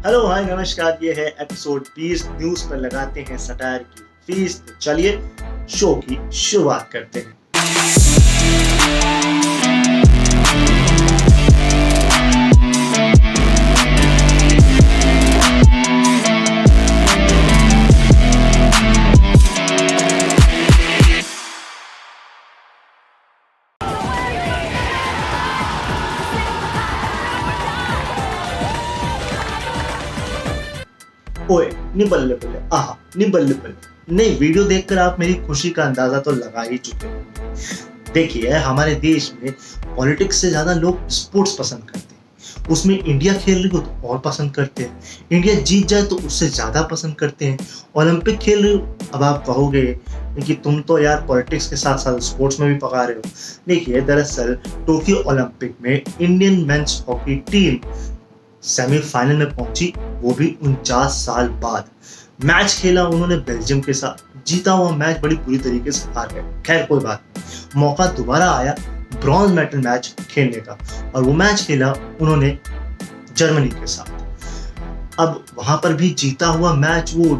Hello hi नमस्कार, ये है एपिसोड 20 न्यूज पर लगाते हैं सटायर की फीस। तो चलिए शो की शुरुआत करते हैं। ओए निबल्ले बल्ले, आहा निबल्ले बल्ले। नहीं, वीडियो देखकर आप मेरी खुशी का अंदाजा तो लगा ही चुके होंगे। देखिए, हमारे देश में पॉलिटिक्स से ज्यादा लोग स्पोर्ट्स पसंद करते हैं। उसमें इंडिया खेल रही हो तो और पसंद करते हैं, इंडिया जीत जाए तो उससे ज्यादा पसंद करते हैं। ओलंपिक खेल रही हो, अब आप कहोगे कि तुम तो यार पॉलिटिक्स के साथ साथ स्पोर्ट्स में भी पका रहे हो। देखिए, दरअसल टोक्यो ओलंपिक में Indian men's hockey team semifinal में पहुंची, वो भी 49 साल बाद। मैच खेला उन्होंने बेल्जियम के साथ, जीता हुआ मैच बड़ी बुरी तरीके से हार गए। खैर कोई बात नहीं, मौका दोबारा आया ब्रॉन्ज मेडल मैच खेलने का, और वो मैच खेला उन्होंने जर्मनी के साथ। अब वहां पर भी जीता हुआ मैच वो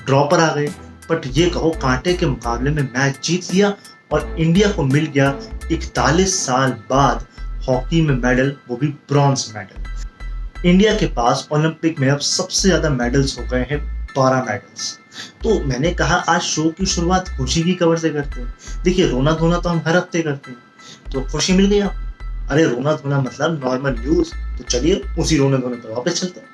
ड्रॉ पर आ गए, बट ये कहो कांटे के मुकाबले में मैच जीत लिया और इंडिया को मिल गया 41 साल बाद हॉकी में मेडल, वो भी ब्रॉन्ज मेडल। इंडिया के पास ओलंपिक में अब सबसे ज्यादा मेडल्स हो गए हैं, 12 मेडल्स। तो मैंने कहा आज शो की शुरुआत खुशी की खबर से करते हैं। देखिए, रोना धोना तो हम हर हफ्ते करते हैं, तो खुशी मिल गई आप। अरे रोना धोना मतलब नॉर्मल न्यूज, तो चलिए उसी रोने धोने पर वापस चलते हैं।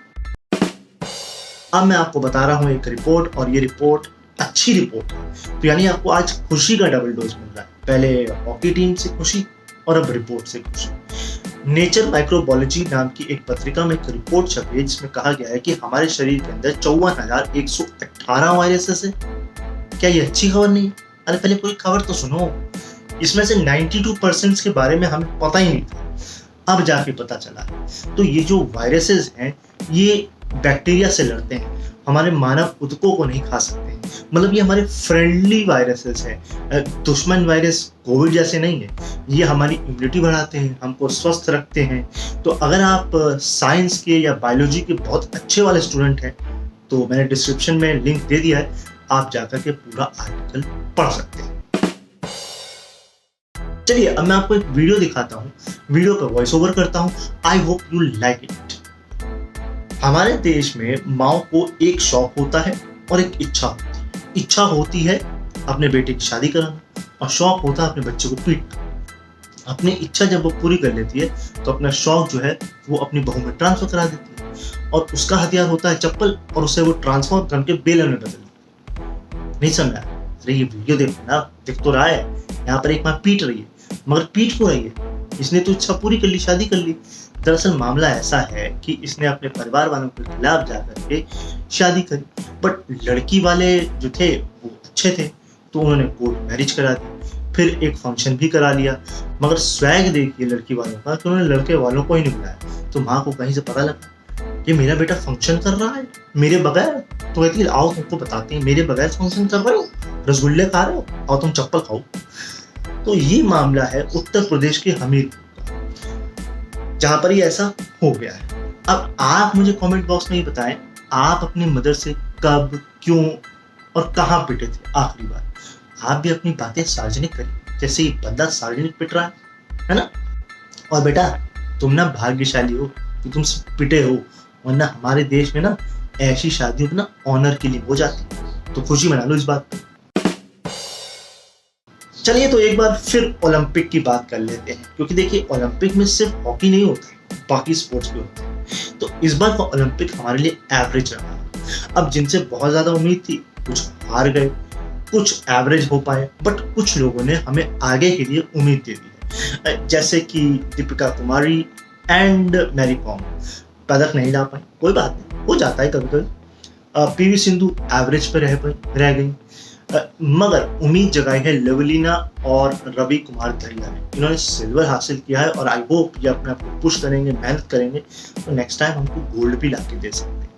अब मैं आपको बता रहा हूँ एक रिपोर्ट, और ये रिपोर्ट अच्छी रिपोर्ट है। तो यानी आपको आज खुशी का डबल डोज मिल रहा है, पहले हॉकी टीम से खुशी और अब रिपोर्ट से खुशी। नेचर माइक्रोबायोलॉजी नाम की एक पत्रिका में एक रिपोर्ट छपी है जिसमें कहा गया है कि हमारे शरीर के अंदर 54,118 वायरसेस है। क्या ये अच्छी खबर नहीं? अरे पहले पूरी खबर तो सुनो। इसमें से 92% के बारे में हमें पता ही नहीं था, अब जाके पता चला। तो ये जो वायरसेस हैं ये बैक्टीरिया से लड़ते हैं, हमारे मानव ऊतकों को नहीं खा सकते हैं। मतलब ये हमारे फ्रेंडली वायरसेस हैं, दुश्मन वायरस कोविड जैसे नहीं है। ये हमारी इम्यूनिटी बढ़ाते हैं, हमको स्वस्थ रखते हैं। तो अगर आप साइंस के या बायोलॉजी के बहुत अच्छे वाले स्टूडेंट हैं तो मैंने डिस्क्रिप्शन में लिंक दे दिया है, आप जाकर के पूरा आर्टिकल पढ़ सकते हैं। चलिए अब मैं आपको एक वीडियो दिखाता हूँ, वीडियो का वॉइस ओवर करता हूँ। I hope you like it. हमारे देश में माँ को एक शौक होता है और एक इच्छा होती है। इच्छा होती है अपने बेटे की शादी कराना, और शौक होता है अपने बच्चे को पीटना। अपनी इच्छा जब वो पूरी कर लेती है तो अपना शौक जो है वो अपनी बहू में ट्रांसफर करा देती है, और उसका हथियार होता है चप्पल, और उसे वो ट्रांसफर करके बेलन में बदल। नहीं समझा? अरे ये वीडियो देखो ना, दिख तो रहा है यहाँ पर एक माँ पीट रही है, मगर पीट क्यों रही है? इसने तो इच्छा पूरी कर ली, शादी कर ली। दरअसल मामला ऐसा है कि इसने अपने परिवार वालों के खिलाफ जाकर के शादी करी, बट लड़की वाले जो थे वो अच्छे थे, तो उन्होंने कोर्ट मैरिज करा दी, फिर एक फंक्शन भी करा लिया। मगर स्वैग देखिए लड़की वालों का कि उन्होंने लड़के वालों को ही नहीं बुलाया। तो माँ को कहीं से पता लगा कि मेरा बेटा फंक्शन कर रहा है मेरे बगैर, तो कहती है आओ तुमको बताते हैं, मेरे बगैर फंक्शन कर रहे हो, रसगुल्ले खा रहे हो, आओ तुम चप्पल खाओ। तो ये मामला है उत्तर प्रदेश के हमीरपुर का, जहां पर ये ऐसा हो गया है। अब आप मुझे कमेंट बॉक्स में ही बताएं, आप अपनी मदर से कब, क्यों और कहां पिटे थे आखिरी बार? आप भी अपनी बातें सार्वजनिक करें, जैसे ये बंदा सार्वजनिक पिट रहा है ना। और बेटा तुम ना भाग्यशाली हो कि तुम पिटे हो, वरना हमारे देश में ना ऐसी शादियों ना ऑनर के लिए हो जाती। तो खुशी मना लो इस बात पे। चलिए तो एक बार फिर ओलंपिक की बात कर लेते हैं, क्योंकि देखिए ओलंपिक में सिर्फ हॉकी नहीं होता, बाकी स्पोर्ट्स भी होते हैं। तो इस बार का ओलंपिक हमारे लिए एवरेज रहा। अब जिनसे बहुत ज्यादा उम्मीद थी, कुछ हार गए, कुछ एवरेज हो पाए, बट कुछ लोगों ने हमें आगे के लिए उम्मीद दे दी है। जैसे कि Deepika Kumari and Mary com पदक नहीं ला पाए, कोई बात नहीं, हो जाता है कभी कभी। पीवी सिंधु एवरेज पे रह गई। मगर उम्मीद जगाई है लवलीना और रवि कुमार दहिया ने। इन्होंने सिल्वर हासिल किया है, और आई होप ये अपने आप को पुश करेंगे, मेहनत करेंगे, तो नेक्स्ट टाइम हमको गोल्ड भी लाके दे सकते हैं।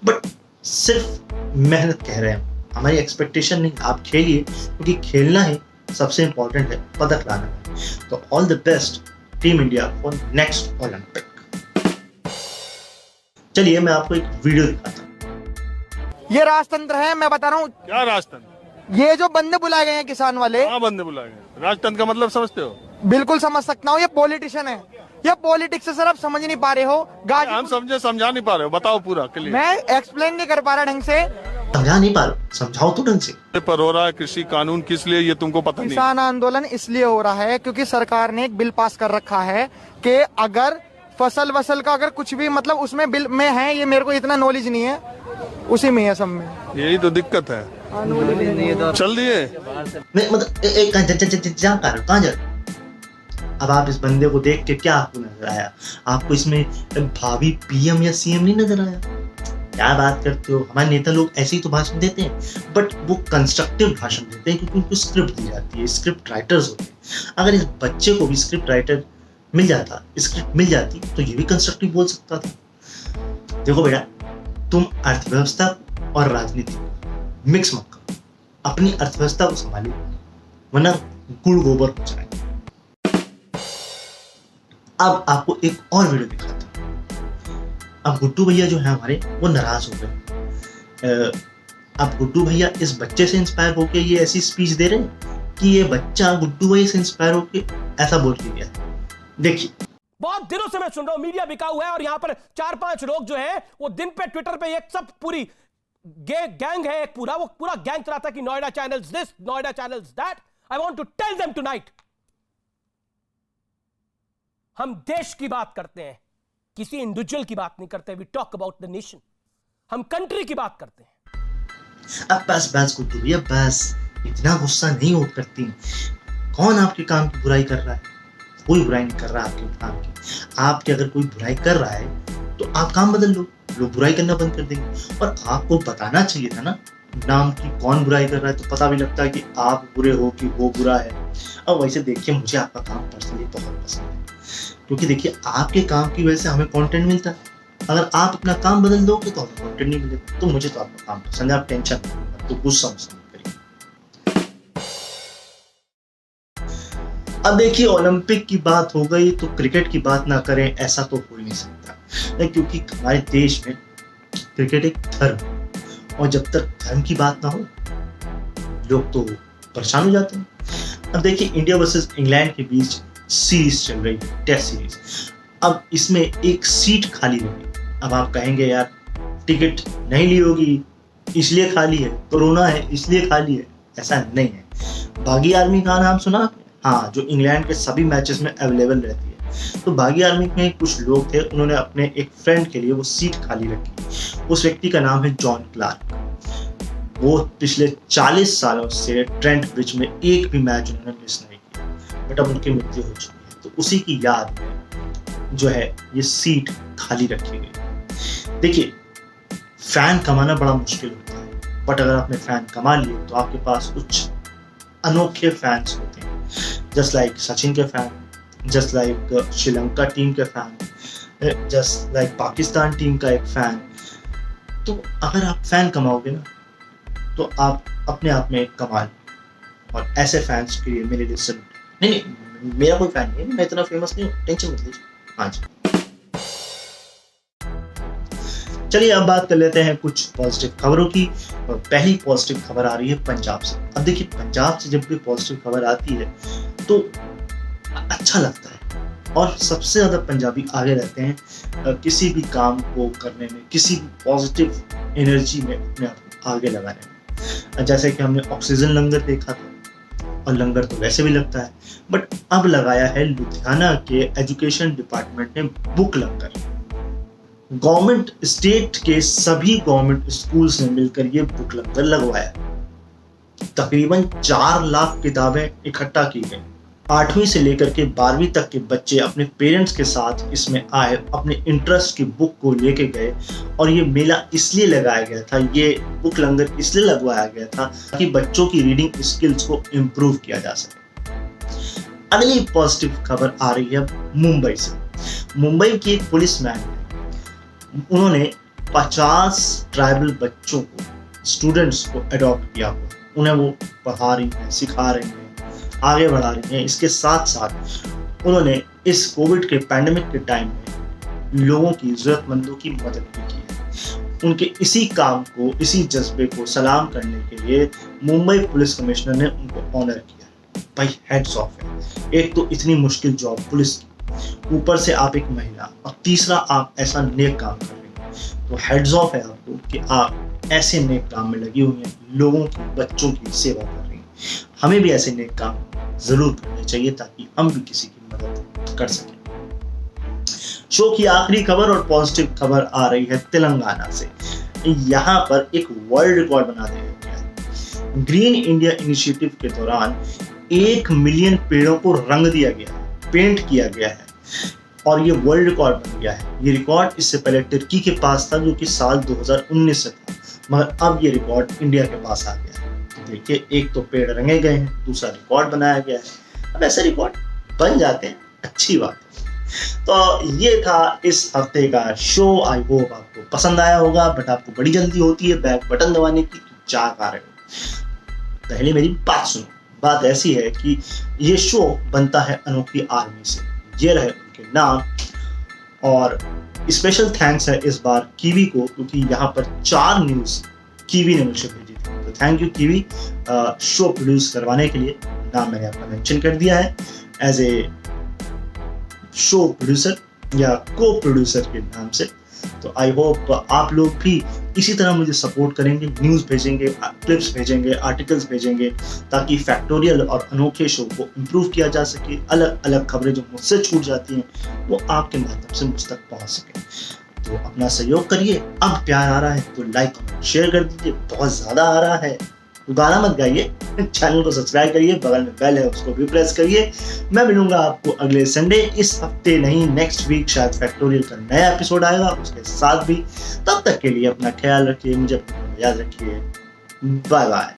बट सिर्फ मेहनत कह रहे हैं, हमारी एक्सपेक्टेशन नहीं। आप खेलिए, क्योंकि खेलना ही सबसे इंपॉर्टेंट है, पदक लाना है। तो all the best team India for next Olympic. चलिए मैं आपको एक वीडियो दिखाता हूँ। ये राजतंत्र है, मैं बता रहा हूँ। क्या राजतंत्र? ये जो बंदे बुलाए गए हैं किसान वाले, कहाँ बंदे बुलाए गए? राजतंत्र का मतलब समझते हो? बिल्कुल समझ सकता हूँ। ये पॉलिटिशियन है, ये पॉलिटिक्स से सर आप समझ नहीं पा रहे हो। हम समझा नहीं पा रहे हो, बताओ पूरा क्लियर। मैं एक्सप्लेन नहीं कर पा रहा ढंग से। समझा नहीं पा रहा, समझाओ तो ढंग से। पर हो रहा है कृषि कानून, किस लिए ये तुमको पता नहीं? किसान आंदोलन इसलिए हो रहा है क्योंकि सरकार ने एक बिल पास कर रखा है कि अगर फसल वसल का अगर कुछ भी मतलब उसमें बिल में है, ये मेरे को इतना नॉलेज नहीं है, उसी में है सब में। यही तो दिक्कत है। चल दिए मैं मतलब कहाँ जा रहे? अब आप इस बंदे को देख के क्या आपको नजर आया? आपको इसमें भावी पीएम या सीएम नहीं नजर आया? क्या बात करते हो? हमारे नेता लोग ऐसे ही तो भाषण देते हैं, बट वो कंस्ट्रक्टिव भाषण देते हैं क्योंकि उनको स्क्रिप्ट दी जाती है, स्क्रिप्ट राइटर्स होते हैं। अगर इस बच्चे को भी स्क्रिप्ट राइटर मिल जाता, स्क्रिप्ट मिल जाती, तो ये भी कंस्ट्रक्टिव बोल सकता था। देखो बेटा, तुम अर्थव्यवस्था और राजनीति मिक्स मत करो, अपनी अर्थव्यवस्था को संभालिए, वरना गुड़ गोबर हो जाएगा। अब आपको एक और वीडियो दिखाता हूं। अब गुड्डू भैया जो है हमारे, वो नाराज हो गए। अब गुड्डू भैया इस बच्चे से इंस्पायर होके ये ऐसी स्पीच दे रहे हैं कि ये बच्चा गुड्डू भैया से इंस्पायर होके ऐसा बोल के गया। देखिए, बहुत दिनों से मैं सुन रहा हूं मीडिया बिका हुआ है और यहां पर 4-5 लोग जो है वो दिन पे ट्विटर पे एक सब पूरी गैंग है, एक पूरा वो पूरा गैंग चलाता है कि Noida channels this, Noida channels that. I want to tell them tonight, हम देश की बात करते हैं, किसी इंडिविजुअल की बात नहीं करते। We talk about the nation, हम कंट्री की बात करते हैं। अब बस गुड्डू भैया, बस इतना गुस्सा नहीं हो करती। कौन आपके काम की बुराई कर रहा है? कोई बुराई नहीं कर रहा आपके काम की। आपके अगर कोई बुराई कर रहा है तो आप काम बदल लो, लोग बुराई करना बंद कर देंगे। और आपको बताना चाहिए था ना नाम की कौन बुराई कर रहा है, तो पता भी लगता है कि आप बुरे हो कि वो बुरा है। अब वैसे देखिए, मुझे आपका काम पर्सनली बहुत पसंद है, क्योंकि देखिए आपके काम की वजह से हमें कंटेंट मिलता है। अगर आप अपना काम बदल दोगे तो हमें कंटेंट नहीं मिलेगा। तो मुझे तो आपका काम पसंद है, आप टेंशन मत, तो गुस्सा मत करिए। अब देखिए, ओलंपिक की बात हो गई तो क्रिकेट की बात ना करें, ऐसा तो हो ही नहीं सकता, क्योंकि हमारे देश में क्रिकेट एक धर्म है, और जब तक धर्म की बात ना हो लोग तो परेशान हो जाते हैं। अब देखिए, इंडिया वर्सेस इंग्लैंड के बीच सीरीज चल रही है, टेस्ट सीरीज। अब इसमें एक सीट खाली होगी। अब आप कहेंगे यार टिकट नहीं ली होगी इसलिए खाली है, कोरोना है इसलिए खाली है। ऐसा नहीं है। बागी आर्मी का नाम सुना? हाँ, जो इंग्लैंड के सभी मैचेस में अवेलेबल रहती है। तो बागी आर्मी में कुछ लोग थे, उन्होंने अपने एक फ्रेंड के लिए वो सीट खाली रखी। उस व्यक्ति का नाम है जॉन क्लार्क। वो पिछले 40 सालों से ट्रेंट ब्रिज में एक भी मैच उन्होंने मिस नहीं किया, बट अब उनकी मृत्यु हो चुकी है। तो उसी की याद में जो है ये सीट खाली रखी गई। देखिए, फैन कमाना बड़ा मुश्किल होता है, बट अगर आपने फैन कमा लिए तो आपके पास कुछ अनोखे फैंस होते हैं, जस्ट लाइक सचिन के fan, just like Sri Lanka team के fan, just like Pakistan team का एक फैन। तो अगर आप फैन कमाओगे ना तो आप अपने आप में एक कमाल। और ऐसे फैंस के लिए मेरे लिए सल्यूट। नहीं, मेरा कोई फैन नहीं है, मैं इतना फेमस नहीं हूँ, टेंशन मत लीजिए। हाँ जी, चलिए अब बात कर लेते हैं कुछ पॉजिटिव खबरों की। और पहली पॉजिटिव खबर आ रही है पंजाब से। अब देखिए, पंजाब से जब कोई पॉजिटिव खबर आती है तो अच्छा लगता है, और सबसे ज्यादा पंजाबी आगे रहते हैं किसी भी काम को करने में, किसी भी पॉजिटिव एनर्जी में अपने आप को आगे लगाने में। जैसे कि हमने ऑक्सीजन लंगर देखा था, और लंगर तो वैसे भी लगता है, बट अब लगाया है लुधियाना के एजुकेशन डिपार्टमेंट ने बुक लंगर। गवर्नमेंट स्टेट के सभी गवर्नमेंट स्कूल्स ने मिलकर ये बुक लंगर लगवाया। तकरीबन 4 लाख किताबें इकट्ठा की गई। 8वीं से लेकर के 12वीं तक के बच्चे अपने पेरेंट्स के साथ इसमें आए, अपने इंटरेस्ट की बुक को लेके गए। और ये मेला इसलिए लगाया गया था, ये बुक लंगर इसलिए लगवाया गया था ताकि बच्चों की रीडिंग स्किल्स को इम्प्रूव किया जा सके। अगली पॉजिटिव खबर आ रही है मुंबई से। मुंबई की एक पुलिसमैन है, उन्होंने 50 ट्राइबल बच्चों को, स्टूडेंट्स को अडॉप्ट किया हुआ। उन्हें वो पढ़ा रही हैं, सिखा रही हैं, आगे बढ़ा रही हैं। इसके साथ साथ उन्होंने इस कोविड के पैंडेमिक के टाइम में लोगों की, जरूरतमंदों की मदद भी की है। उनके इसी काम को, इसी जज्बे को सलाम करने के लिए मुंबई पुलिस कमिश्नर ने उनको ऑनर किया। भाई हेड्स ऑफ है। एक तो इतनी मुश्किल जॉब पुलिस की, ऊपर से आप एक महिला, और तीसरा आप ऐसा नेक काम कर रहे हैं, तो हेड्स ऑफ है आपको कि आप ऐसे नेक काम में लगी हुई हैं, लोगों की, बच्चों की सेवा कर रही हैं। हमें भी ऐसे नेक काम जरूर करने चाहिए ताकि हम भी किसी की मदद कर सकें। शो की आखिरी खबर और पॉजिटिव खबर आ रही है तेलंगाना से। यहाँ पर एक वर्ल्ड रिकॉर्ड बना दिया गया है। ग्रीन इंडिया इनिशिएटिव के दौरान 1 मिलियन पेड़ों को रंग दिया गया, पेंट किया गया है, और ये वर्ल्ड रिकॉर्ड बन गया है। ये रिकॉर्ड इससे पहले टर्की के पास था, जो कि साल 2019 से था, मगर अब ये रिकॉर्ड इंडिया के पास आ गया है। देखिए, एक तो पेड़ रंगे गए हैं, दूसरा रिकॉर्ड बनाया गया है। अब ऐसे रिकॉर्ड बन जाते हैं, अच्छी बात है। तो ये था इस हफ्ते का शो। आई होप आपको पसंद आया होगा, बट आपको बड़ी जल्दी होती है बैक बटन दबाने की, तो क्या कर रहे हो? पहले मेरी बात सुनो। बात ऐसी है कि ये शो बनता है अनोखी आर्मी से, ये रहे उनके नाम। और स्पेशल थैंक्स है इस बार कीवी को, क्योंकि यहाँ पर 4 न्यूज कीवी ने मुझे भेजी थी। तो thank you kiwi show produce करवाने के लिए। नाम मैंने आपका मेंशन कर दिया है एज ए शो प्रोड्यूसर या को प्रोड्यूसर के नाम से। तो आई होप आप लोग भी इसी तरह मुझे सपोर्ट करेंगे, न्यूज़ भेजेंगे, क्लिप्स भेजेंगे, आर्टिकल्स भेजेंगे, ताकि फैक्टोरियल और अनोखे शो को इम्प्रूव किया जा सके। अलग अलग खबरें जो मुझसे छूट जाती हैं वो आपके माध्यम से मुझ तक पहुंच सके। तो अपना सहयोग करिए। अब प्यार आ रहा है तो लाइक और शेयर कर दीजिए। बहुत ज़्यादा आ रहा है, गाना मत गाइए। चैनल को सब्सक्राइब करिए, बगल में बेल है उसको भी प्रेस करिए। मैं मिलूंगा आपको अगले संडे। इस हफ्ते नहीं, नेक्स्ट वीक शायद फैक्टोरियल का नया एपिसोड आएगा, उसके साथ भी। तब तक के लिए अपना ख्याल रखिए, मुझे याद रखिए। Bye bye.